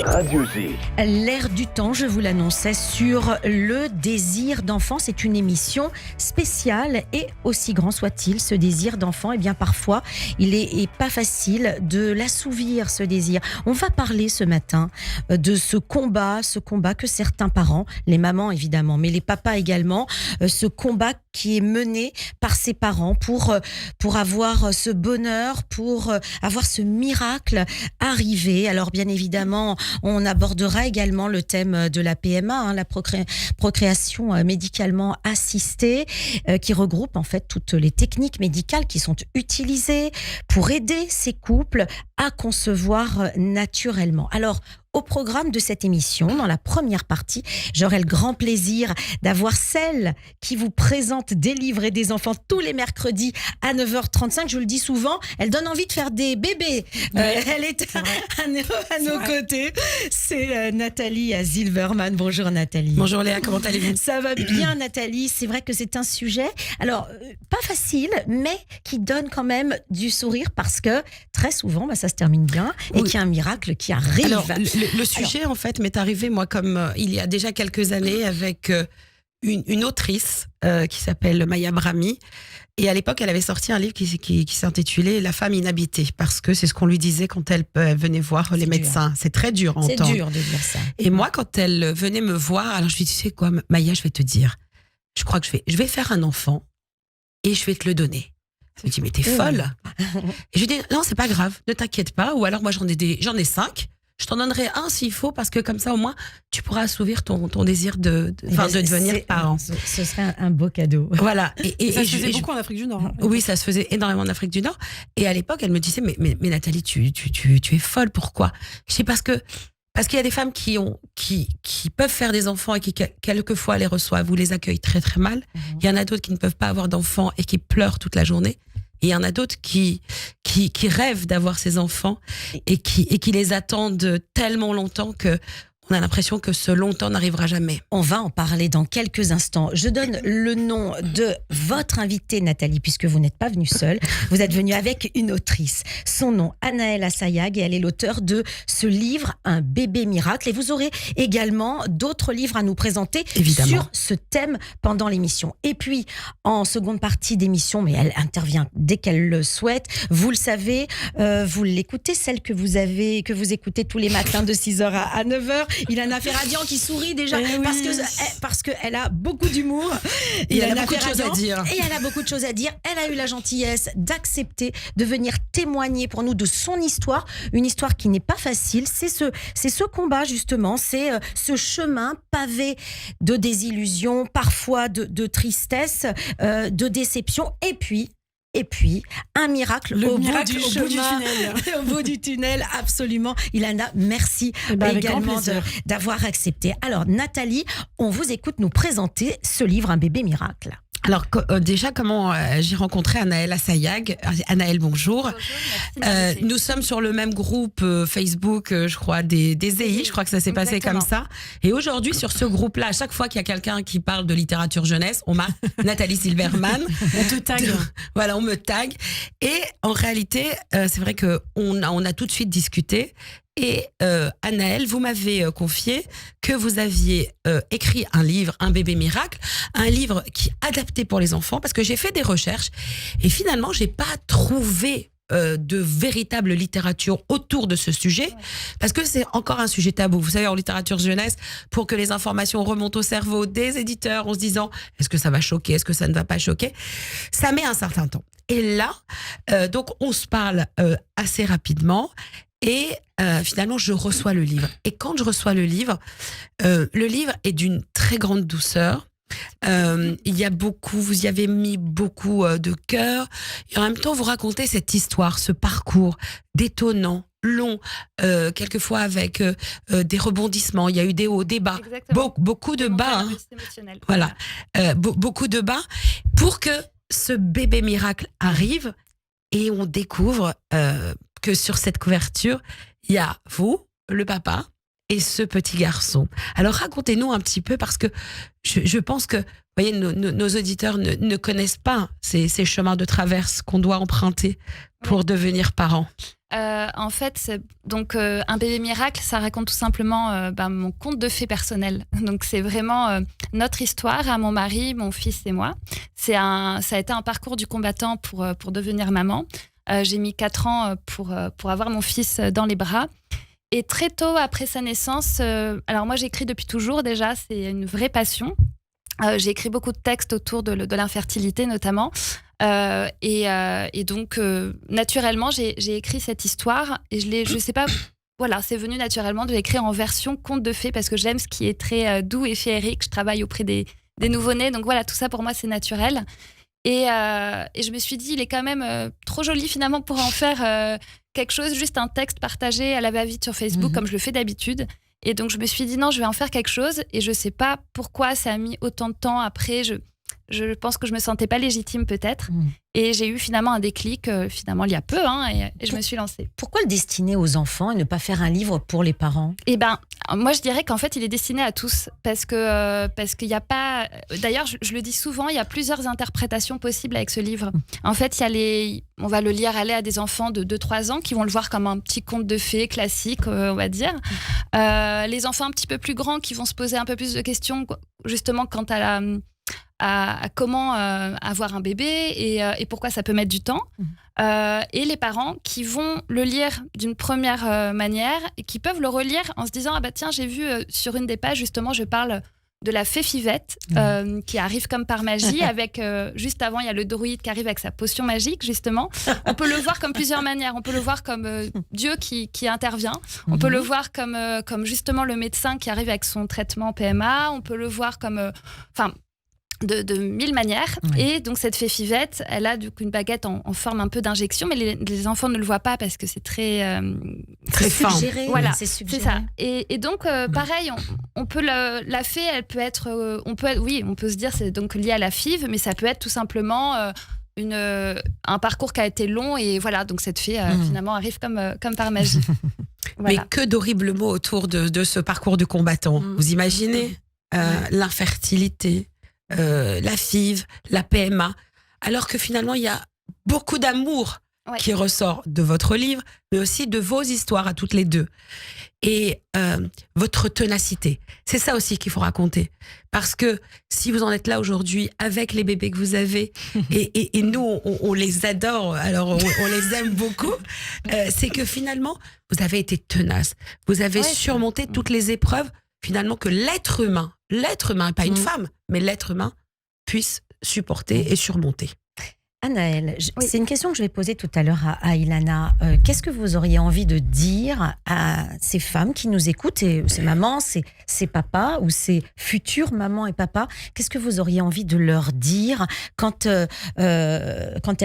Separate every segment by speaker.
Speaker 1: Radio Z.
Speaker 2: L'air du temps, je vous l'annonçais, sur le désir d'enfant. C'est une émission spéciale et aussi grand soit-il, ce désir d'enfant, eh bien parfois, il est pas facile de l'assouvir, ce désir. On va parler ce matin de ce combat que certains parents, les mamans évidemment, mais les papas également, ce combat qui est mené par ses parents pour avoir ce bonheur, pour avoir ce miracle arrivé. Alors bien évidemment, on abordera également le thème de la PMA, la procréation médicalement assistée, qui regroupe en fait toutes les techniques médicales qui sont utilisées pour aider ces couples à concevoir naturellement. Alors, au programme de cette émission, dans la première partie, j'aurai le grand plaisir d'avoir celle qui vous présente des livres et des enfants tous les mercredis à 9h35. Je vous le dis souvent, elle donne envie de faire des bébés. Elle est à nos côtés. C'est Nathalie Zilberman. Bonjour Nathalie.
Speaker 3: Bonjour Léa, comment allez-vous ?
Speaker 2: Ça va bien Nathalie. C'est vrai que c'est un sujet, alors pas facile, mais qui donne quand même du sourire parce que très souvent, ça se termine bien et qu'il y a un miracle qui arrive.
Speaker 3: Alors, le sujet, en fait, m'est arrivé, moi, comme il y a déjà quelques années, avec une autrice qui s'appelle Maya Brahmi. Et à l'époque, elle avait sorti un livre qui s'intitulait « La femme inhabitée », parce que c'est ce qu'on lui disait quand elle venait voir les médecins. C'est très dur à entendre.
Speaker 2: C'est dur de dire ça.
Speaker 3: Et moi, quand elle venait me voir, alors je lui dis, tu sais quoi, Maya, je vais te dire, je crois que je vais faire un enfant et je vais te le donner. Elle me dit, mais t'es folle. Et je lui dis, non, c'est pas grave, ne t'inquiète pas. Ou alors, moi, j'en ai 5. Je t'en donnerai un s'il faut, parce que comme ça, au moins, tu pourras assouvir ton désir de devenir parent.
Speaker 2: Ce serait un beau cadeau.
Speaker 3: Voilà.
Speaker 4: Et ça se faisait beaucoup en Afrique du Nord.
Speaker 3: Oui, ça se faisait énormément en Afrique du Nord. Et à l'époque, elle me disait, mais Nathalie, tu es folle, pourquoi ? Je dis, parce qu'il y a des femmes qui peuvent faire des enfants et qui, quelquefois, les reçoivent ou les accueillent très, très mal. Il y en a d'autres qui ne peuvent pas avoir d'enfants et qui pleurent toute la journée. Et il y en a d'autres qui rêvent d'avoir ces enfants et qui les attendent tellement longtemps que on a l'impression que ce longtemps n'arrivera jamais.
Speaker 2: On va en parler dans quelques instants. Je donne le nom de votre invitée, Nathalie, puisque vous n'êtes pas venue seule. Vous êtes venue avec une autrice. Son nom, Anaëlle Assayag, et elle est l'auteure de ce livre, Un bébé miracle. Et vous aurez également d'autres livres à nous présenter sur ce thème pendant l'émission. Et puis, en seconde partie d'émission, mais elle intervient dès qu'elle le souhaite, vous le savez, vous l'écoutez, celle que vous écoutez tous les matins de 6h à 9h. Ilana Ferradian qui sourit déjà parce qu'elle a beaucoup d'humour.
Speaker 3: Et elle a beaucoup de choses à dire.
Speaker 2: Et elle a beaucoup de choses à dire. Elle a eu la gentillesse d'accepter de venir témoigner pour nous de son histoire. Une histoire qui n'est pas facile. C'est ce combat justement. C'est ce chemin pavé de désillusions, parfois de tristesse, de déception. Et puis, un miracle au bout du tunnel. Au bout du tunnel, absolument. Ilana, merci également d'avoir accepté. Alors, Nathalie, on vous écoute nous présenter ce livre, Un bébé miracle.
Speaker 3: Alors déjà, comment j'ai rencontré Anaëlle Assayag. Anaëlle, bonjour.
Speaker 4: Merci,
Speaker 3: nous sommes sur le même groupe Facebook, je crois, des EI. Je crois que ça s'est passé comme ça. Et aujourd'hui, sur ce groupe-là, à chaque fois qu'il y a quelqu'un qui parle de littérature jeunesse, on m'a Nathalie Zilberman.
Speaker 4: On te tag.
Speaker 3: Voilà, on me tag. Et en réalité, c'est vrai qu'on a tout de suite discuté. Et Anaëlle, vous m'avez confié que vous aviez écrit un livre, Un bébé miracle, un livre qui est adapté pour les enfants, parce que j'ai fait des recherches et finalement, j'ai pas trouvé de véritable littérature autour de ce sujet, parce que c'est encore un sujet tabou. Vous savez, en littérature jeunesse, pour que les informations remontent au cerveau des éditeurs en se disant est-ce que ça va choquer, est-ce que ça ne va pas choquer, ça met un certain temps. Et là, donc on se parle assez rapidement. Et finalement, je reçois le livre. Et quand je reçois le livre est d'une très grande douceur. Il y a vous y avez mis beaucoup de cœur. Et en même temps, vous racontez cette histoire, ce parcours détonnant, long, quelquefois avec des rebondissements. Il y a eu des hauts, des bas, beaucoup de bas. Voilà, beaucoup de bas pour que ce bébé miracle arrive et on découvre que sur cette couverture, il y a vous, le papa, et ce petit garçon. Alors racontez-nous un petit peu, parce que je pense que, vous voyez, nos auditeurs ne connaissent pas ces chemins de traverse qu'on doit emprunter pour devenir parent.
Speaker 1: En fait, donc un bébé miracle, ça raconte tout simplement mon conte de fées personnel. Donc c'est vraiment notre histoire à mon mari, mon fils et moi. Ça a été un parcours du combattant pour devenir maman. J'ai mis 4 ans pour avoir mon fils dans les bras. Et très tôt après sa naissance, alors moi j'écris depuis toujours déjà, c'est une vraie passion. J'ai écrit beaucoup de textes autour de l'infertilité notamment. Et donc, naturellement, j'ai écrit cette histoire et je sais pas, voilà, c'est venu naturellement de l'écrire en version conte de fées parce que j'aime ce qui est très doux et féerique. Je travaille auprès des nouveau-nés, donc voilà, tout ça pour moi c'est naturel. Et je me suis dit, il est quand même trop joli finalement pour en faire quelque chose, juste un texte partagé à la va-vite sur Facebook comme je le fais d'habitude. Et donc je me suis dit non, je vais en faire quelque chose et je sais pas pourquoi ça a mis autant de temps après. Je pense que je me sentais pas légitime peut-être. Et j'ai eu finalement un déclic, finalement il y a peu, et je me suis lancée.
Speaker 2: Pourquoi le destiner aux enfants et ne pas faire un livre pour les parents ?
Speaker 1: Eh ben, moi je dirais qu'en fait il est destiné à tous parce qu'il n'y a pas. D'ailleurs, je le dis souvent, il y a plusieurs interprétations possibles avec ce livre. En fait, on va le lire aller à des enfants de 2-3 ans qui vont le voir comme un petit conte de fées classique, on va dire. Les enfants un petit peu plus grands qui vont se poser un peu plus de questions justement quant à comment avoir un bébé et pourquoi ça peut mettre du temps. Et les parents qui vont le lire d'une première manière et qui peuvent le relire en se disant « Ah bah tiens, j'ai vu sur une des pages, justement, je parle de la fée Fivette qui arrive comme par magie avec, juste avant, il y a le druide qui arrive avec sa potion magique, justement. On peut le voir comme plusieurs manières. On peut le voir comme Dieu qui intervient. On peut le voir comme justement le médecin qui arrive avec son traitement PMA. On peut le voir comme... de 1000 manières. Et donc cette fée Fivette, elle a du coup une baguette en forme un peu d'injection, mais les enfants ne le voient pas parce que c'est très
Speaker 3: fin.
Speaker 2: Suggéré,
Speaker 1: voilà,
Speaker 2: c'est suggéré.
Speaker 1: ça. Et donc pareil, on peut la fée, elle peut être, on peut se dire c'est donc lié à la five, mais ça peut être tout simplement un parcours qui a été long et voilà, donc cette fée finalement arrive comme par magie. Voilà.
Speaker 3: Mais que d'horribles mots autour de ce parcours du combattant. Vous imaginez l'infertilité, la FIV, la PMA, alors que finalement il y a beaucoup d'amour qui ressort de votre livre, mais aussi de vos histoires à toutes les deux. Et votre ténacité, c'est ça aussi qu'il faut raconter. Parce que si vous en êtes là aujourd'hui avec les bébés que vous avez, et nous on les adore, alors on les aime beaucoup, c'est que finalement vous avez été tenace, vous avez surmonté toutes les épreuves, finalement que l'être humain, pas une femme, mais l'être humain puisse supporter et surmonter.
Speaker 2: Anaëlle, c'est une question que je vais poser tout à l'heure à Ilana. Qu'est-ce que vous auriez envie de dire à ces femmes qui nous écoutent, et ces mamans, ces papas ou ces futures mamans et papas? Qu'est-ce que vous auriez envie de leur dire quand elles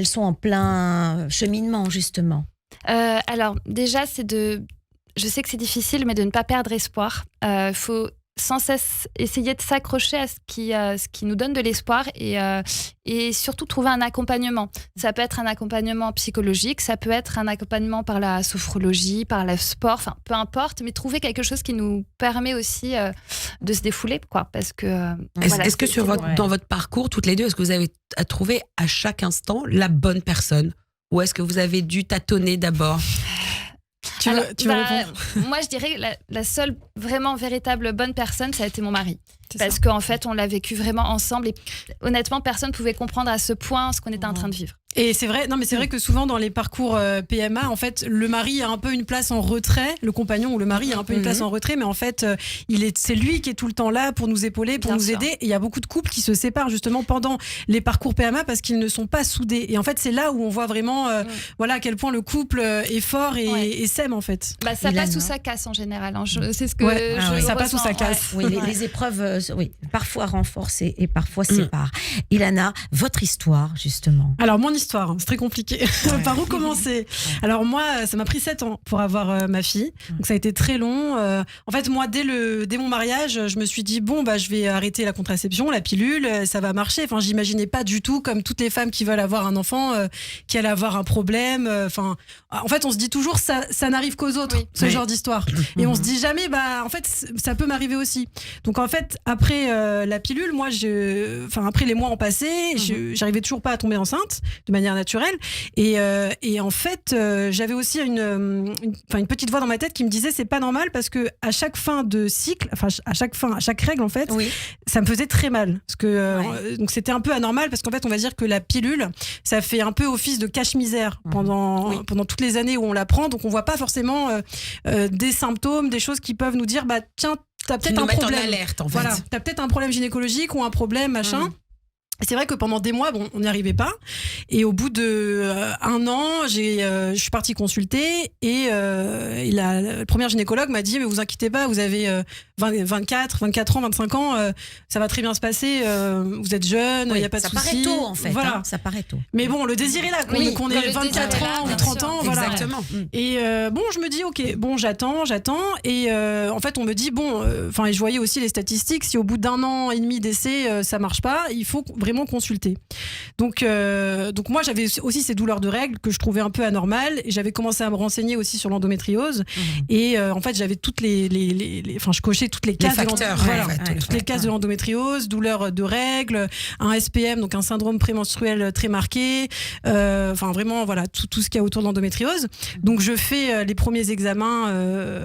Speaker 2: sont en plein cheminement, justement?
Speaker 1: Alors, déjà, je sais que c'est difficile, mais de ne pas perdre espoir. Faut sans cesse essayer de s'accrocher à ce qui nous donne de l'espoir et surtout trouver un accompagnement. Ça peut être un accompagnement psychologique, ça peut être un accompagnement par la sophrologie, par le sport, enfin peu importe, mais trouver quelque chose qui nous permet aussi de se défouler, quoi. Parce que
Speaker 3: est-ce que dans votre parcours, toutes les deux, est-ce que vous avez trouvé à chaque instant la bonne personne, ou est-ce que vous avez dû tâtonner d'abord?
Speaker 4: Tu veux répondre?
Speaker 1: Moi, je dirais la seule vraiment véritable bonne personne, ça a été mon mari. Parce qu'en fait, on l'a vécu vraiment ensemble et honnêtement, personne ne pouvait comprendre à ce point ce qu'on était en train de vivre.
Speaker 4: Et c'est vrai, c'est vrai que souvent dans les parcours PMA, en fait, le mari a un peu une place en retrait, le compagnon ou le mari a un peu une place en retrait, mais en fait, c'est lui qui est tout le temps là pour nous épauler, pour nous aider. Et il y a beaucoup de couples qui se séparent justement pendant les parcours PMA parce qu'ils ne sont pas soudés. Et en fait, c'est là où on voit vraiment, à quel point le couple est fort et s'aime en fait.
Speaker 1: Ça passe ou ça casse en général. Hein. C'est ce que
Speaker 4: ça passe ou ça casse.
Speaker 2: Oui, les épreuves, parfois renforcent et parfois séparent. Ilana, votre histoire justement.
Speaker 4: Alors mon histoire, c'est très compliqué. Par où commencer? Alors moi, ça m'a pris 7 ans pour avoir ma fille. Donc ça a été très long. En fait, moi, dès mon mariage, je me suis dit, je vais arrêter la contraception, la pilule, ça va marcher. Enfin, j'imaginais pas du tout, comme toutes les femmes qui veulent avoir un enfant, qui allaient avoir un problème. En fait, on se dit toujours, ça n'arrive qu'aux autres, ce genre d'histoire. Et on se dit jamais, en fait, ça peut m'arriver aussi. Donc en fait, après la pilule, moi, après les mois ont passé, j'arrivais toujours pas à tomber enceinte de manière naturelle. Et en fait, j'avais aussi une petite voix dans ma tête qui me disait, c'est pas normal parce que à chaque fin de cycle, à chaque règle en fait, ça me faisait très mal. Parce que donc c'était un peu anormal parce qu'en fait, on va dire que la pilule, ça fait un peu office de cache-misère pendant toutes les années où on la prend. Donc on voit pas forcément des symptômes, des choses qui peuvent nous dire, tiens, t'as peut-être un problème.
Speaker 3: En alerte, en fait.
Speaker 4: Voilà, t'as peut-être un problème gynécologique ou un problème, machin. C'est vrai que pendant des mois, on n'y arrivait pas. Et au bout de 1 an, je suis partie consulter et la première gynécologue m'a dit, mais vous inquiétez pas, vous avez 24 ans, 25 ans, ça va très bien se passer, vous êtes jeune, il n'y a pas de souci.
Speaker 2: Ça paraît tôt en fait,
Speaker 4: voilà.
Speaker 2: Ça paraît tôt.
Speaker 4: Mais bon, le désir est là, qu'on ait 24 ans ou 30 ans. Voilà.
Speaker 3: Exactement.
Speaker 4: Et je me dis, ok, j'attends. Et en fait, on me dit, et je voyais aussi les statistiques, si au bout d'1 an et demi d'essai, ça marche pas, il faut vraiment consulter. Donc moi, j'avais aussi ces douleurs de règles que je trouvais un peu anormales et j'avais commencé à me renseigner aussi sur l'endométriose. Et en fait, j'avais toutes je cochais toutes les cases les cases de l'endométriose, douleurs de règles, un SPM, donc un syndrome prémenstruel très marqué, vraiment tout ce qu'il y a autour de l'endométriose. Donc je fais les premiers examens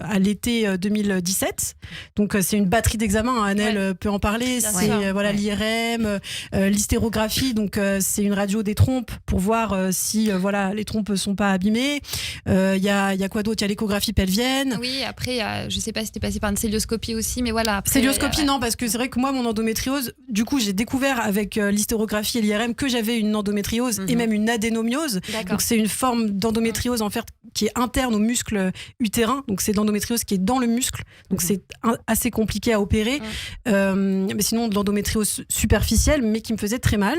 Speaker 4: à l'été 2017. Donc c'est une batterie d'examens, Annelle peut en parler. C'est l'IRM, l'hystérographie, donc c'est une radio des trompes pour voir si les trompes sont pas abîmées. Il y a quoi d'autre? Il y a l'échographie pelvienne.
Speaker 1: Oui, après je sais pas si t'es passé par une célioscopie aussi, mais voilà.
Speaker 4: Célioscopie, non, parce que c'est vrai que moi, mon endométriose, du coup, j'ai découvert avec l'hystérographie et l'IRM que j'avais une endométriose et même une adénomiose. Donc c'est une forme d'endométriose en fait qui est interne au muscle utérin. Donc c'est de l'endométriose qui est dans le muscle. Donc c'est assez compliqué à opérer. Mais sinon de l'endométriose superficielle, mais qui me faisait très mal.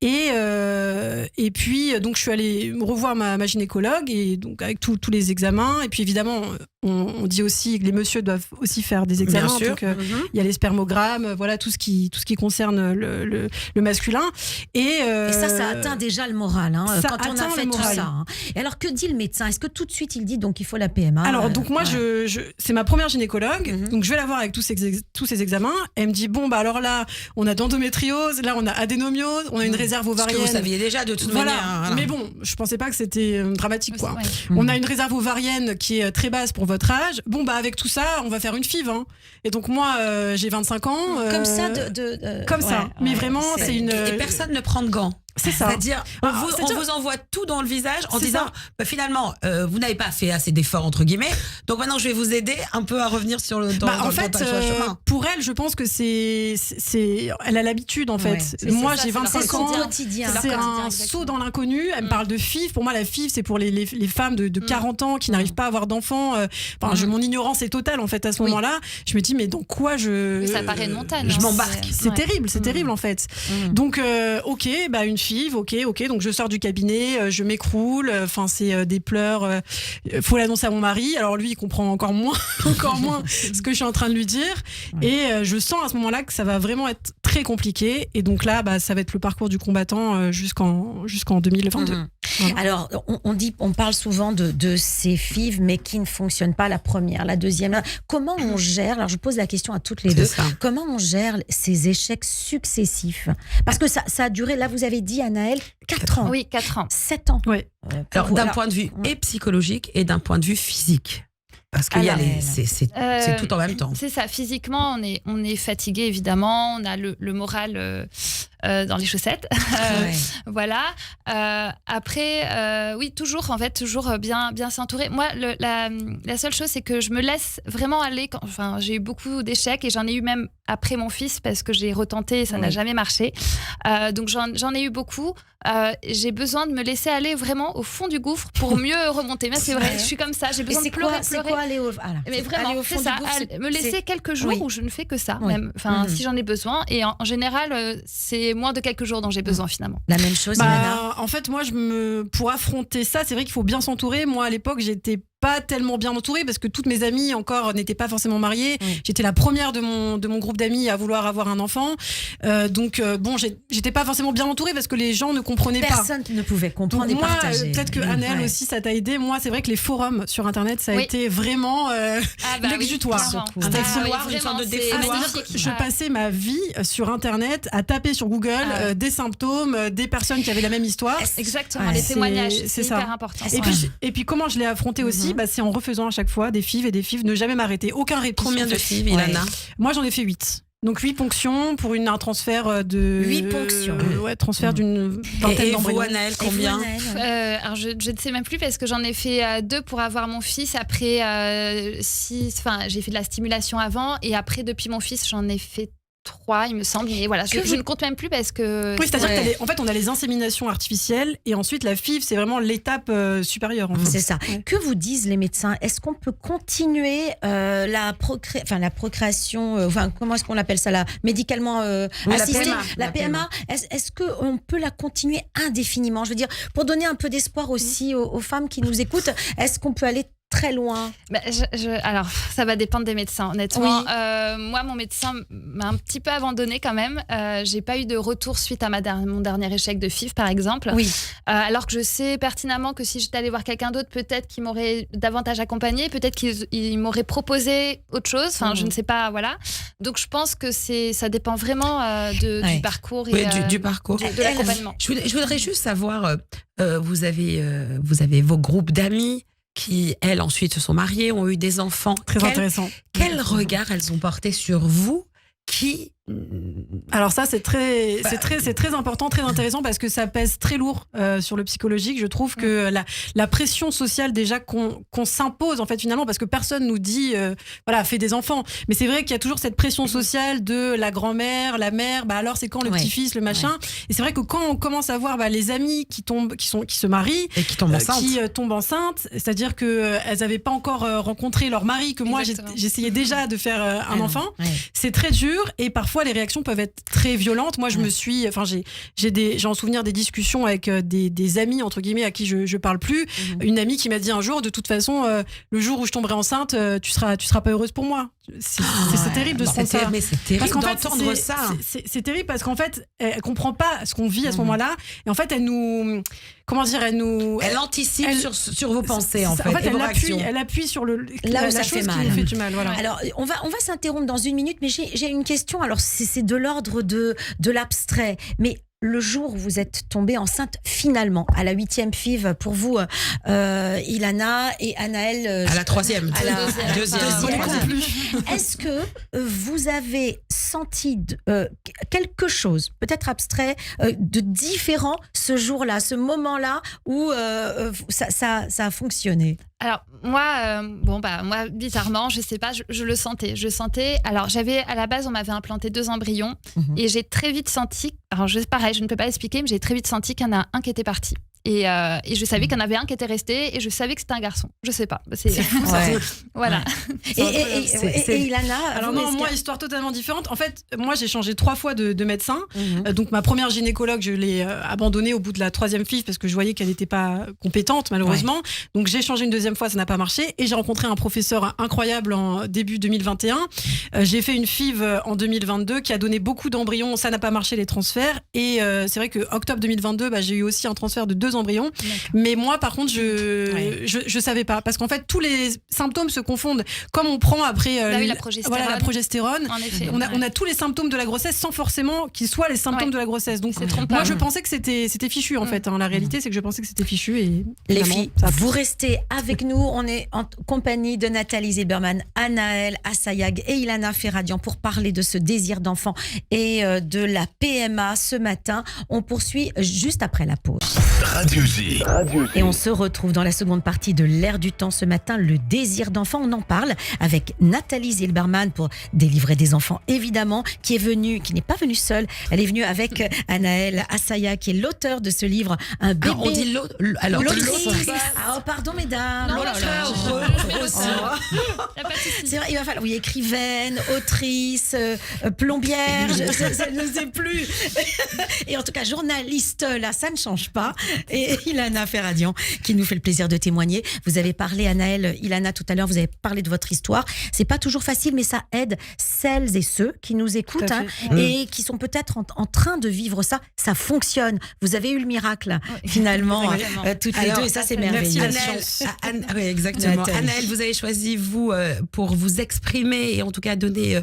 Speaker 4: Et puis donc je suis allée revoir ma gynécologue et donc avec tous les examens. Et puis évidemment, on dit aussi que les messieurs doivent aussi faire des examens.
Speaker 3: Bien sûr.
Speaker 4: Donc il y a les spermogrammes, tout ce qui concerne le masculin. Et
Speaker 2: ça atteint déjà le moral quand on a fait tout ça.
Speaker 4: Hein.
Speaker 2: Et alors que dit le médecin? Est-ce que tout de suite il dit donc il faut la PMA?
Speaker 4: Alors donc moi c'est ma première gynécologue, donc je vais la voir avec tous ces examens. Elle me dit alors là on a d'endométriose, là on a adénomiose, on a une réserve ovarienne.
Speaker 3: Ce que vous saviez déjà de toute manière. Voilà.
Speaker 4: Mais bon, je pensais pas que c'était dramatique quoi. On a une réserve ovarienne qui est très basse pour votre âge. Avec tout ça, on va faire une FIV. Et donc moi j'ai 25 ans.
Speaker 2: Comme ça
Speaker 4: comme ça. Mais vraiment c'est une.
Speaker 3: Et personne ne prend de gants.
Speaker 4: C'est ça.
Speaker 3: C'est-à-dire, on vous envoie tout dans le visage en disant, finalement, vous n'avez pas fait assez d'efforts, entre guillemets. Donc maintenant, je vais vous aider un peu à revenir sur le chemin.
Speaker 4: Pour elle, je pense que elle a l'habitude, en fait. Moi, j'ai 25 ans. C'est un saut dans l'inconnu. Elle me parle de FIV. Pour moi, la FIV, c'est pour les femmes de 40 ans qui n'arrivent pas à avoir d'enfants. Mon ignorance est totale, en fait, à ce moment-là. Je me dis, mais dans quoi
Speaker 1: Mais ça paraît une montagne.
Speaker 4: Je m'embarque. C'est terrible, en fait. Donc, ok, une FIV, ok, donc je sors du cabinet, je m'écroule, c'est des pleurs, faut l'annoncer à mon mari, alors lui il comprend encore moins ce que je suis en train de lui dire, et je sens à ce moment-là que ça va vraiment être très compliqué, et donc là ça va être le parcours du combattant jusqu'en 2022. Voilà.
Speaker 2: Alors on parle souvent de ces FIV mais qui ne fonctionnent pas, la première, la deuxième. Comment on gère, alors je pose la question à toutes les deux, comment on gère ces échecs successifs? Parce que ça a duré, là vous avez dit Anaëlle, 4 ans.
Speaker 1: Oui, 4 ans.
Speaker 2: 7 ans.
Speaker 4: Oui.
Speaker 3: Alors d'un point de vue et psychologique et d'un point de vue physique. Parce qu'il y a c'est tout en même temps.
Speaker 1: C'est ça. Physiquement, on est fatigué évidemment. On a le moral dans les chaussettes. Voilà. Après, oui, toujours bien s'entourer. Moi, la seule chose, c'est que je me laisse vraiment aller. J'ai eu beaucoup d'échecs et j'en ai eu même après mon fils parce que j'ai retenté et ça n'a jamais marché. Donc j'en ai eu beaucoup. J'ai besoin de me laisser aller vraiment au fond du gouffre pour mieux remonter. Mais c'est vrai, je suis comme ça. J'ai besoin de pleurer.
Speaker 2: C'est quoi aller au
Speaker 1: Mais vraiment, c'est ça. Me laisser quelques jours où je ne fais que ça.
Speaker 2: Oui.
Speaker 1: Même, si j'en ai besoin. Et en général, c'est moins de quelques jours dont j'ai besoin finalement.
Speaker 2: La même chose,
Speaker 4: en fait, moi, pour affronter ça, c'est vrai qu'il faut bien s'entourer. Moi, à l'époque, j'étais pas tellement bien entourée parce que toutes mes amies encore n'étaient pas forcément mariées. J'étais la première de mon groupe d'amis à vouloir avoir un enfant. Donc j'étais pas forcément bien entourée parce que les gens ne comprenaient pas.
Speaker 2: Personne ne pouvait comprendre
Speaker 4: donc,
Speaker 2: et
Speaker 4: moi,
Speaker 2: partager.
Speaker 4: Peut-être que Anaëlle aussi, ça t'a aidé. Moi, c'est vrai que les forums sur Internet, ça a été vraiment l'exutoire.
Speaker 1: Oui,
Speaker 3: défouloir, une sorte de défouloir.
Speaker 4: Je passais ma vie sur Internet à taper sur Google des symptômes, des personnes qui avaient la même histoire.
Speaker 1: Exactement, les témoignages, c'est
Speaker 4: ça.
Speaker 1: hyper important.
Speaker 4: Et puis comment je l'ai affronté aussi, c'est en refaisant à chaque fois des FIV, ne jamais m'arrêter, aucun répit.
Speaker 3: Combien de FIV, Ilana?
Speaker 4: Moi, j'en ai fait 8. Donc 8 ponctions pour un transfert de...
Speaker 2: 8 ponctions.
Speaker 4: Transfert d'une vingtaine d'embryons.
Speaker 3: Et vous, Anaëlle, combien?
Speaker 1: Alors je ne sais même plus parce que j'en ai fait 2 pour avoir mon fils. Après 6, j'ai fait de la stimulation avant et après depuis mon fils j'en ai fait 3 il me semble. Et voilà, je ne compte même plus parce que...
Speaker 4: Oui, c'est-à-dire qu'en fait on a les inséminations artificielles et ensuite la FIV c'est vraiment l'étape supérieure. En fait.
Speaker 2: C'est ça. Que vous disent les médecins? Est-ce qu'on peut continuer la procréation, comment est-ce qu'on appelle ça là, médicalement assistée, la PMA. Est-ce qu'on peut la continuer indéfiniment? Je veux dire, pour donner un peu d'espoir aussi aux femmes qui nous écoutent, est-ce qu'on peut aller très loin?
Speaker 1: Alors, ça va dépendre des médecins, honnêtement. Moi, mon médecin m'a un petit peu abandonnée quand même. J'ai pas eu de retour suite à mon dernier échec de FIV, par exemple.
Speaker 2: Oui.
Speaker 1: Alors que je sais pertinemment que si j'étais allée voir quelqu'un d'autre, peut-être qu'il m'aurait davantage accompagnée, peut-être qu'il m'aurait proposé autre chose. Je ne sais pas, voilà. Donc, je pense que ça dépend vraiment du parcours et
Speaker 3: du parcours.
Speaker 1: de l'accompagnement.
Speaker 3: Je voudrais juste savoir, vous avez vos groupes d'amis qui, elles, ensuite se sont mariées, ont eu des enfants.
Speaker 4: Très intéressant.
Speaker 3: Quel regard elles ont porté sur vous
Speaker 4: Alors ça, c'est très important, très intéressant parce que ça pèse très lourd sur le psychologique. Je trouve que la pression sociale déjà qu'on s'impose en fait finalement, parce que personne nous dit fais des enfants. Mais c'est vrai qu'il y a toujours cette pression sociale de la grand-mère, la mère. Alors c'est quand le petit-fils, le machin. Et c'est vrai que quand on commence à voir les amis qui se marient
Speaker 3: et qui tombent
Speaker 4: enceintes, c'est-à-dire que elles n'avaient pas encore rencontré leur mari, que moi j'essayais déjà de faire un enfant. C'est très dur et parfois les réactions peuvent être très violentes. Moi, j'ai en souvenir des discussions avec des amis entre guillemets à qui je parle plus. Une amie qui m'a dit un jour, de toute façon, le jour où je tomberai enceinte, tu seras pas heureuse pour moi. C'est terrible de se prendre ça.
Speaker 3: Mais c'est terrible d'entendre ça.
Speaker 4: C'est terrible parce qu'en fait, elle comprend pas ce qu'on vit à ce moment-là. Et en fait, elle
Speaker 2: anticipe sur vos pensées en fait.
Speaker 4: En fait, elle appuie sur la chose qui nous fait du mal. Voilà.
Speaker 2: Alors, on va s'interrompre dans une minute, mais j'ai une question. Alors, c'est de l'ordre de l'abstrait, mais le jour où vous êtes tombée enceinte finalement à la 8e FIV pour vous, Ilana, et Anaëlle
Speaker 3: à la 3e,
Speaker 2: à la
Speaker 3: deuxième.
Speaker 2: Est-ce que vous avez senti quelque chose, peut-être abstrait, de différent ce jour-là, ce moment-là où ça a fonctionné?
Speaker 1: Alors moi, moi bizarrement, je sais pas, je le sentais. Alors à la base, on m'avait implanté 2 embryons et j'ai très vite senti. Alors pareil, je ne peux pas expliquer, mais j'ai très vite senti qu'il y en a un qui était parti. Et je savais qu'il y en avait un qui était resté et je savais que c'était un garçon. Je sais pas. C'est fou ça. Voilà.
Speaker 2: Et Ilana,
Speaker 4: alors non, moi, histoire totalement différente. En fait, moi, j'ai changé 3 fois de médecin. Donc ma première gynécologue, je l'ai abandonnée au bout de la 3e FIV parce que je voyais qu'elle n'était pas compétente malheureusement. Donc j'ai changé une 2e fois, ça n'a pas marché. Et j'ai rencontré un professeur incroyable en début 2021. J'ai fait une FIV en 2022 qui a donné beaucoup d'embryons. Ça n'a pas marché les transferts. Et c'est vrai que octobre 2022, j'ai eu aussi un transfert de 2 embryons. Mais moi, par contre, je savais pas. Parce qu'en fait, tous les symptômes se confondent. Comme on prend après
Speaker 1: la progestérone.
Speaker 4: la progestérone.
Speaker 1: En effet.
Speaker 4: On a tous les symptômes de la grossesse sans forcément qu'ils soient les symptômes de la grossesse. Donc, moi, je pensais que c'était fichu, en fait. La réalité, c'est que je pensais que c'était fichu. Et
Speaker 2: les filles, vous restez avec nous. On est en compagnie de Nathalie Zilberman, Anaëlle Assayag et Ilana Ferradian pour parler de ce désir d'enfant et de la PMA ce matin. On poursuit juste après la pause.
Speaker 5: Radio J.
Speaker 2: Et on se retrouve dans la seconde partie de l'Air du temps ce matin, le désir d'enfant. On en parle avec Nathalie Zilberman pour délivrer des enfants, évidemment, qui n'est pas venue seule. Elle est venue avec Anaëlle Assayag, qui est l'auteur de ce livre, Un bébé.
Speaker 3: On dit
Speaker 2: l'autrice. Pardon, mesdames.
Speaker 1: Non,
Speaker 2: C'est vrai, il va falloir. Oui, écrivaine, autrice, plombière, je ne sais plus. Et en tout cas, journaliste, là, ça ne change pas. et Ilana Ferradian qui nous fait le plaisir de témoigner. Vous avez parlé, Anaëlle, Ilana, tout à l'heure, vous avez parlé de votre histoire. C'est pas toujours facile, mais ça aide celles et ceux qui nous écoutent et qui sont peut-être en train de vivre ça. Ça fonctionne. Vous avez eu le miracle, finalement, toutes les deux, et ça, c'est merveilleux.
Speaker 3: Oui, exactement. Anaëlle, vous avez choisi, vous, pour vous exprimer et en tout cas donner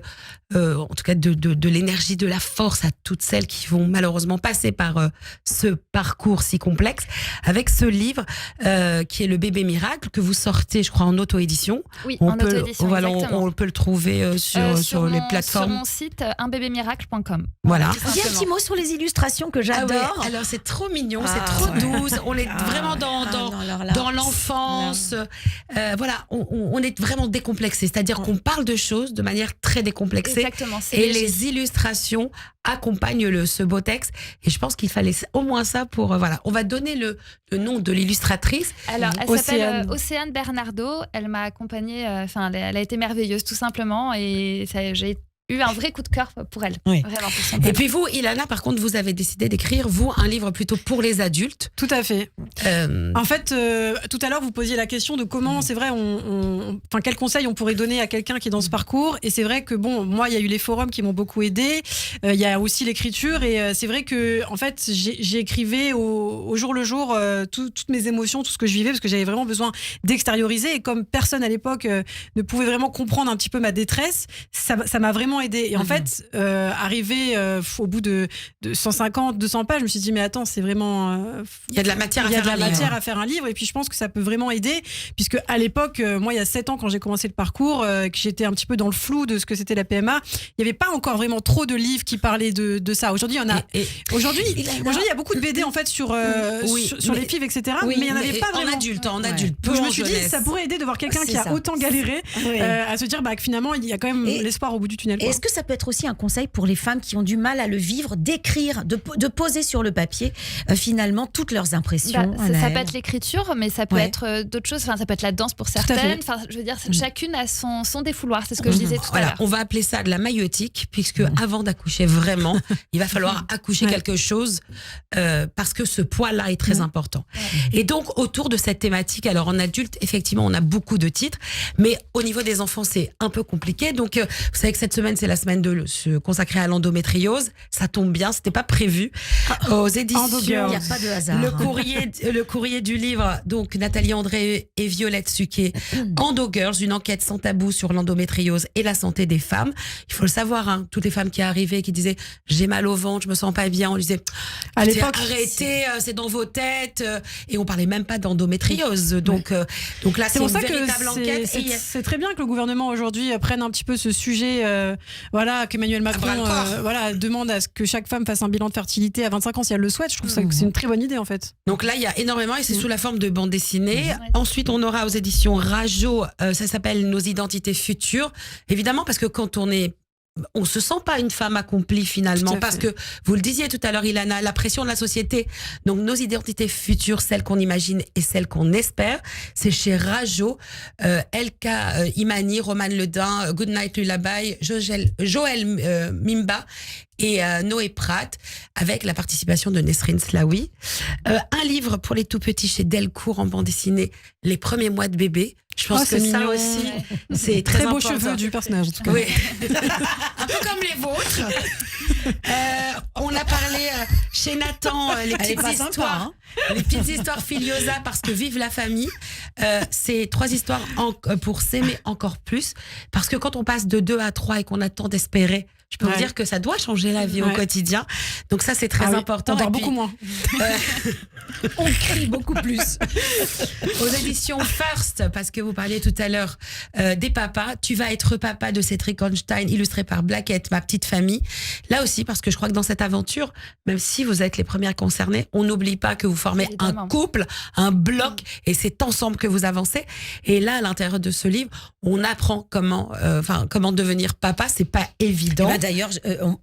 Speaker 3: en tout cas de l'énergie, de la force à toutes celles qui vont malheureusement passer par ce parcours si complexe, avec ce livre qui est Le bébé miracle, que vous sortez, je crois, en auto-édition.
Speaker 1: Oui, en auto-édition,
Speaker 3: on peut le trouver sur les plateformes.
Speaker 1: Sur mon site, unbébémiracle.com.
Speaker 3: Voilà.
Speaker 2: Il y a un petit mot sur les illustrations que j'adore.
Speaker 3: Alors, c'est trop mignon, c'est trop douce. On est vraiment dans l'enfance. Voilà, on est vraiment décomplexé. C'est-à-dire qu'on parle de choses de manière très décomplexée.
Speaker 1: Exactement.
Speaker 3: Et les illustrations accompagnent ce beau texte. Et je pense qu'il fallait au moins ça pour... voilà, on va donner le nom de l'illustratrice.
Speaker 1: Alors, elle s'appelle Océane Bernardo. Elle m'a accompagnée. Elle a été merveilleuse, tout simplement. Et j'ai eu un vrai coup de cœur pour elle.
Speaker 2: Oui.
Speaker 1: Vraiment, pour son
Speaker 3: Et puis vous, Ilana, par contre, vous avez décidé d'écrire, vous, un livre plutôt pour les adultes.
Speaker 4: Tout à fait. En fait, tout à l'heure, vous posiez la question de comment, c'est vrai, quels conseils on pourrait donner à quelqu'un qui est dans ce parcours. Et c'est vrai que, moi, il y a eu les forums qui m'ont beaucoup aidé. Il y a aussi l'écriture. Et c'est vrai que, en fait, j'écrivais au jour le jour toutes mes émotions, tout ce que je vivais, parce que j'avais vraiment besoin d'extérioriser. Et comme personne à l'époque ne pouvait vraiment comprendre un petit peu ma détresse, ça m'a vraiment aidé. Et en fait, arrivé au bout de 150, 200 pages, je me suis dit, mais attends, c'est vraiment...
Speaker 3: il y a de la matière
Speaker 4: à faire un livre. Et puis, je pense que ça peut vraiment aider, puisque à l'époque, moi, il y a 7 ans, quand j'ai commencé le parcours, que j'étais un petit peu dans le flou de ce que c'était la PMA, il n'y avait pas encore vraiment trop de livres qui parlaient de ça. Aujourd'hui, il y en a... Aujourd'hui, il y a beaucoup de BD, en fait, sur les FIV, etc. Mais il n'y en avait pas vraiment.
Speaker 3: En adulte.
Speaker 4: Donc, je me suis dit, ça pourrait aider de voir quelqu'un qui a autant galéré à se dire que finalement, il y a quand même l'espoir au bout du tunnel.
Speaker 2: Est-ce que ça peut être aussi un conseil pour les femmes qui ont du mal à le vivre, d'écrire, de poser sur le papier finalement toutes leurs impressions?
Speaker 1: Ça peut être l'écriture, mais ça peut être d'autres choses. Ça peut être la danse pour certaines. Je veux dire, chacune a son défouloir. C'est ce que je disais tout à l'heure.
Speaker 3: On va appeler ça de la maïeutique, puisque avant d'accoucher vraiment, il va falloir accoucher quelque chose parce que ce poids-là est très important. Et donc, autour de cette thématique, alors en adulte, effectivement, on a beaucoup de titres, mais au niveau des enfants, c'est un peu compliqué. Donc, vous savez que cette semaine, c'est la semaine consacrée à l'endométriose. Ça tombe bien, c'était pas prévu. Aux éditions, il n'y
Speaker 2: a pas de hasard.
Speaker 3: Le courrier du livre, donc Nathalie André et Violette Suquet, Endo Girls, une enquête sans tabou sur l'endométriose et la santé des femmes. Il faut le savoir, toutes les femmes qui arrivaient, qui disaient j'ai mal au ventre, je me sens pas bien, on disait
Speaker 4: à l'époque,
Speaker 3: arrêtez, c'est dans vos têtes, et on parlait même pas d'endométriose. Donc là, c'est une véritable enquête.
Speaker 4: C'est très bien que le gouvernement aujourd'hui prenne un petit peu ce sujet, qu'Emmanuel Macron demande à ce que chaque femme fasse un bilan de fertilité à 25 ans si elle le souhaite. Je trouve que c'est une très bonne idée, en fait.
Speaker 3: Donc là, il y a énormément, et c'est sous la forme de bande dessinée. Ensuite, on aura aux éditions Rajo, ça s'appelle Nos identités futures. Évidemment, parce que quand on se sent pas une femme accomplie finalement, parce que vous le disiez tout à l'heure, Ilana, la pression de la société. Donc nos identités futures, celles qu'on imagine et celles qu'on espère, c'est chez Rajo. Elka Imani, Roman Ledin, Goodnight Lullaby, Joël Mimba et Noé Pratt, avec la participation de Nesrine Slaoui. Un livre pour les tout petits chez Delcourt en bande dessinée, Les premiers mois de bébé. Je pense que ça aussi, c'est très
Speaker 4: beaux
Speaker 3: important.
Speaker 4: cheveux du personnage, en tout cas.
Speaker 3: Oui. Un peu comme les vôtres. On a parlé chez Nathan les petites histoires. Les petites histoires Filiosa, parce que vive la famille. C'est 3 histoires pour s'aimer encore plus. Parce que quand on passe de 2 à 3 et qu'on a tant d'espérer, je peux vous dire que ça doit changer la vie au quotidien. Donc ça, c'est très important.
Speaker 4: On dort beaucoup moins.
Speaker 2: On crie beaucoup plus.
Speaker 3: Aux éditions First, parce que vous parliez tout à l'heure des papas, Tu vas être papa de Cédric Einstein, illustré par Blackett, Ma petite famille. Là aussi, parce que je crois que dans cette aventure, même si vous êtes les premières concernées, on n'oublie pas que vous formez un couple, un bloc, et c'est ensemble que vous avancez. Et là, à l'intérieur de ce livre, on apprend comment devenir papa. C'est pas évident.
Speaker 2: D'ailleurs,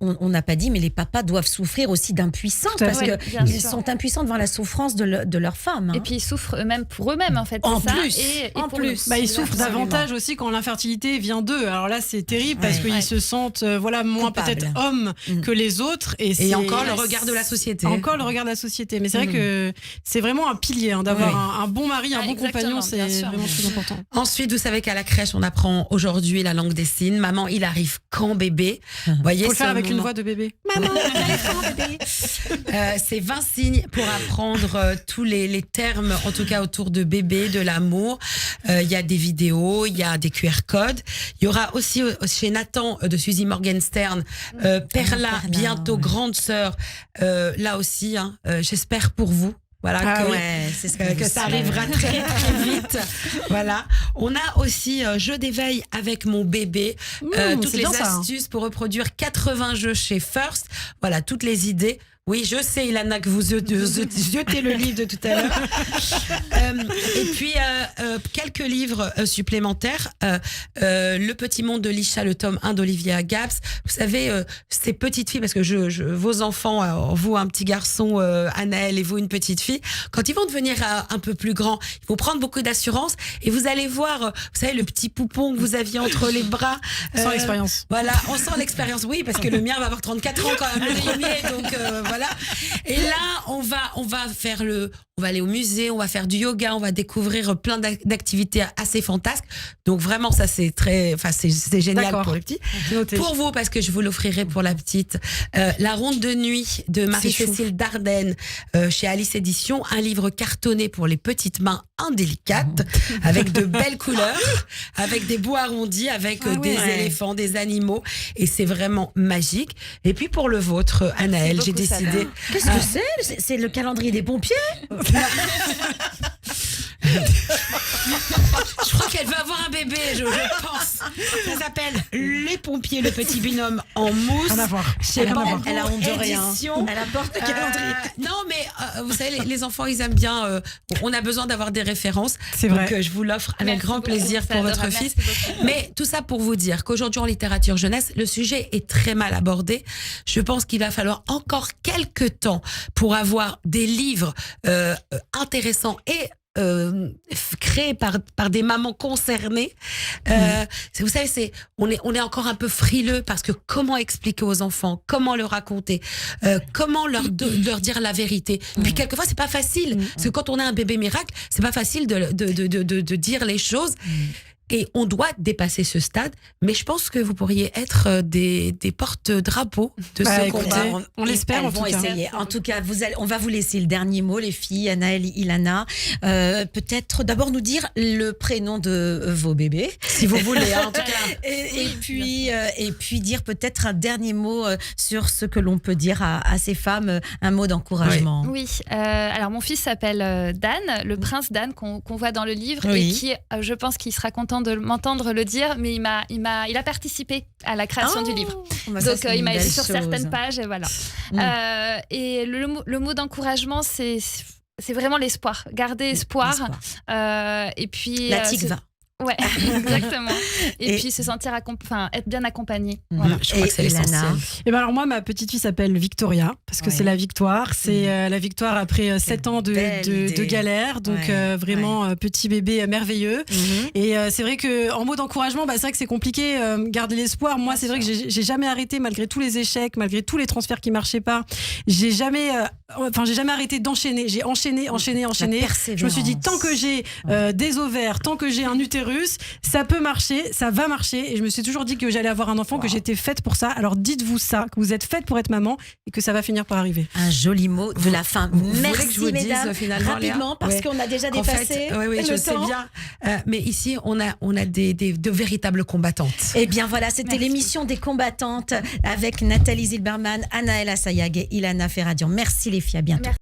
Speaker 2: on n'a pas dit, mais les papas doivent souffrir aussi d'impuissance, parce qu'ils sont impuissants devant la souffrance de leur femme.
Speaker 1: Et puis ils souffrent eux-mêmes pour eux-mêmes, en fait.
Speaker 2: En plus,
Speaker 4: ils souffrent davantage aussi quand l'infertilité vient d'eux. Alors là, c'est terrible, parce qu'ils se sentent moins peut-être hommes que les autres.
Speaker 3: Et encore le regard de la société.
Speaker 4: Encore le regard de la société. Mais c'est vrai que c'est vraiment un pilier d'avoir un bon mari, un bon compagnon, c'est vraiment très important.
Speaker 3: Ensuite, vous savez qu'à la crèche, on apprend aujourd'hui la langue des signes. Maman, il arrive quand bébé. Voyez,
Speaker 4: faut le faire avec une voix de bébé.
Speaker 2: Maman, il arrive quand bébé.
Speaker 3: C'est 20 signes pour apprendre tous les termes, en tout cas autour de bébé, de l'amour. Il y a des vidéos, il y a des QR codes. Il y aura aussi chez Nathan de Suzy Morgenstern, Perla, bientôt grande sœur. Là aussi, j'espère pour vous. Voilà, que ça arrivera très très vite. Voilà. On a aussi jeu d'éveil avec mon bébé. Toutes les astuces pour reproduire 80 jeux chez First. Voilà, toutes les idées. Oui, je sais, Ilana, que vous jetez le livre de tout à l'heure. Et puis, quelques livres supplémentaires. Le Petit Monde de Lisha, le tome 1 d'Olivia Gaps. Vous savez, ces petites filles, parce que vos enfants, vous un petit garçon, Anaël, et vous une petite fille, quand ils vont devenir un peu plus grands, ils vont prendre beaucoup d'assurance et vous allez voir, vous savez, le petit poupon que vous aviez entre les bras.
Speaker 4: Sans l'expérience.
Speaker 3: Voilà, on sent l'expérience, oui, parce que le mien va avoir 34 ans quand même, le premier, donc voilà. Et là, on va aller au musée, on va faire du yoga, on va découvrir plein d'activités assez fantasques. Donc vraiment, ça c'est c'est génial pour les petits. Pour vous, parce que je vous l'offrirai pour la petite, La Ronde de nuit de Marie-Cécile Dardenne chez Alice Éditions, un livre cartonné pour les petites mains indélicates, avec de belles couleurs, avec des bouts arrondis, avec des éléphants, des animaux, et c'est vraiment magique. Et puis pour le vôtre, Anaël, j'ai décidé.
Speaker 2: Qu'est-ce que c'est ? C'est le calendrier des pompiers ?
Speaker 3: Je crois qu'elle veut avoir un bébé, je pense. Ça s'appelle Les Pompiers, le petit binôme en mousse.
Speaker 4: Rien à voir.
Speaker 2: Elle a honte de rien. Elle apporte le calendrier.
Speaker 3: Non, mais vous savez, les enfants, ils aiment bien. On a besoin d'avoir des références.
Speaker 4: C'est vrai.
Speaker 3: Donc, je vous l'offre avec grand plaisir pour votre fils. Mais tout ça pour vous dire qu'aujourd'hui, en littérature jeunesse, le sujet est très mal abordé. Je pense qu'il va falloir encore quelques temps pour avoir des livres intéressants et créé par des mamans concernées. Vous savez, on est encore un peu frileux parce que comment expliquer aux enfants, comment leur raconter, comment leur dire la vérité. Puis quelquefois c'est pas facile parce que quand on a un bébé miracle, c'est pas facile de dire les choses. Et on doit dépasser ce stade, mais je pense que vous pourriez être des porte-drapeaux de ce combat.
Speaker 4: On l'espère,
Speaker 2: en tout cas. Essayer. En tout cas, on va vous laisser le dernier mot, les filles, Anaël, Ilana. Peut-être d'abord nous dire le prénom de vos bébés,
Speaker 3: si vous voulez, en tout cas.
Speaker 2: et puis dire peut-être un dernier mot sur ce que l'on peut dire à ces femmes, un mot d'encouragement.
Speaker 1: Oui. Alors mon fils s'appelle Dan, le prince Dan qu'on voit dans le livre, et qui, je pense qu'il sera content de m'entendre le dire, mais il a participé à la création du livre. Donc il m'a aidé sur certaines pages et voilà. Et le mot d'encouragement, c'est vraiment l'espoir. Garder espoir. Et puis
Speaker 2: la tikva.
Speaker 1: Ouais, exactement. Et puis se sentir être bien accompagné. Voilà.
Speaker 3: Je crois que c'est l'essentiel.
Speaker 4: Et ben alors moi, ma petite fille s'appelle Victoria parce que c'est la victoire. C'est la victoire après 7 ans de galère. Donc vraiment petit bébé merveilleux. Et c'est vrai que en mot d'encouragement, c'est vrai que c'est compliqué. Garder l'espoir. Moi, c'est vrai que j'ai jamais arrêté malgré tous les échecs, malgré tous les transferts qui marchaient pas. J'ai jamais arrêté d'enchaîner. J'ai enchaîné. Je me suis dit tant que j'ai des ovaires, tant que j'ai un utérus, ça peut marcher, ça va marcher. Et je me suis toujours dit que j'allais avoir un enfant, que j'étais faite pour ça. Alors dites-vous ça, que vous êtes faite pour être maman et que ça va finir par arriver.
Speaker 2: Un joli mot de la fin. Merci
Speaker 3: que je vous
Speaker 2: mesdames,
Speaker 3: dise,
Speaker 2: rapidement, parce qu'on a déjà dépassé
Speaker 3: le
Speaker 2: temps.
Speaker 3: sais bien. Mais ici, on a de véritables combattantes.
Speaker 2: Eh bien voilà, c'était l'émission des combattantes avec Nathalie Zilberman, Anaël Assayag et Ilana Ferradian. Merci les filles, à bientôt. Merci.